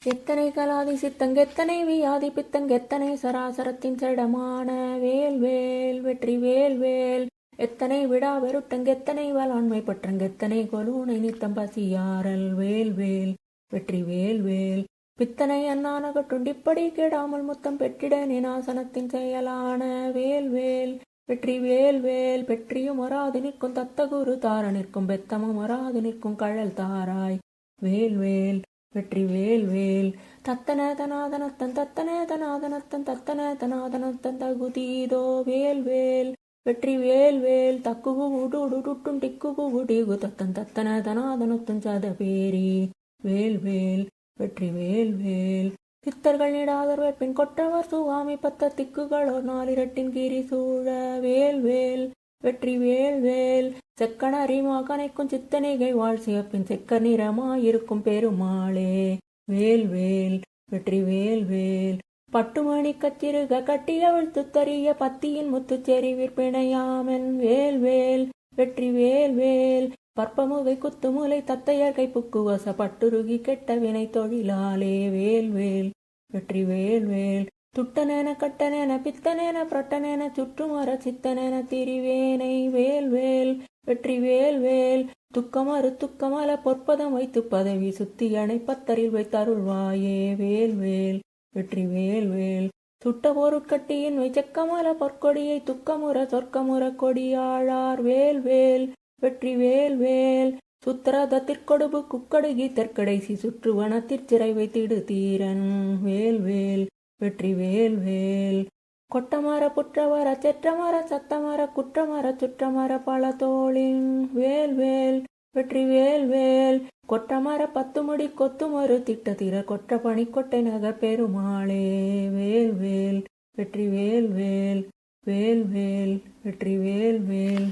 எத்தனை கலாதி சித்தங்கெத்தனை வியாதி பித்தங்கெத்தனை சராசரத்தின் செடமான வேல்வேல் வெற்றி வேல்வேல். எத்தனை விடா வெறுட்டங்கெத்தனை வலாண்மை பற்றங்கெத்தனை கொலூனை நித்தம் பசியாரல் வேல்வேல் வெற்றி வேல்வேல். பித்தனை அண்ணான கட்டுண்டிப்படி கெடாமல் முத்தம் பெற்றிட நினாசனத்தின் செயலான வேல்வேல் வெற்றி வேல்வேல். பெற்றியும் வராது நிற்கும் தத்தகுரு தார நிற்கும் பெத்தமும் வராது நிற்கும் கழல் தாராய் வேல்வேல் வெற்றி வேல்வேல். தத்தன தனாதனத்தன் தத்தன தனாதனத்தன் தத்தன தனாதனத்தன் தகுதீதோ வேல்வேல் வெற்றி வேல்வேல். தக்குகு உடுடுடுட்டும் டிக்குகு உடிகு தத்தன் தத்தன தனாதனத்தும் சத பேரி வேல்வேல் வெற்றி வேல்வேல். சித்தர்கள் நிடாதர் வேட்பின் கொற்றவர் சுவாமி பத்த திக்குகளோர் நாலிரட்டின் கீரி சூழ வேல்வேல் வெற்றி வேல்வேல். செக்கன அறிமா கனைக்கும் சித்தனைகை வாழ் சிவப்பின் செக்க நிறமாயிருக்கும் பெருமாளே வேல்வேல் வெற்றி வேல்வேல். பட்டுமணி கச்சிறுக கட்டியவள் துத்தறிய பத்தியின் முத்துச்செறி விற்பிணையாமன் வேல்வேல் வெற்றி வேல்வேல். பற்பமுகை குத்துமுலை தத்தையர்கை புக்குவச பட்டுருகி கெட்ட வினை தொழிலாலே வேல்வேல் வெற்றி வேல்வேல். துட்டனென கட்டனென பித்தனென புரட்டனென சுற்றுமர சித்தனென திரிவேனை வேல்வேல் வெற்றி வேல்வேல். துக்கமறு துக்கமல பொற்பதம் வைத்து பதவி சுத்தி அணைப்பத்தரில் வைத்தருள்வாயே வேல்வேல் வெற்றி வேல்வேல். சுட்ட பொருட்கட்டியின் வைச்சக்கமல பொற்கொடியை துக்கமுற சொர்க்கமுற கொடியாழார் வேல்வேல் வெற்றி வேல்வேல். சுத்திரதத்திற்கொடுபு குக்கடுகி தெற்கடைசி சுற்றுவனத்திற்சிறை வைத்திடு தீரன் வேல்வேல் வெற்றி வேல்வேல். கொட்டமர புற்றமர செற்றமர சத்தமர குற்றமர சுற்றமர பல தோளின் வேல்வேல் வெற்றி வேல்வேல். கொற்றமர பத்துமுடி கொத்துமறு திட்டத்திர கொற்ற பணி கொட்டை நகர் பெருமாளே வேல்வேல் வெற்றி வேல்வேல் வேல்வேல் வெற்றி வேல்வேல்.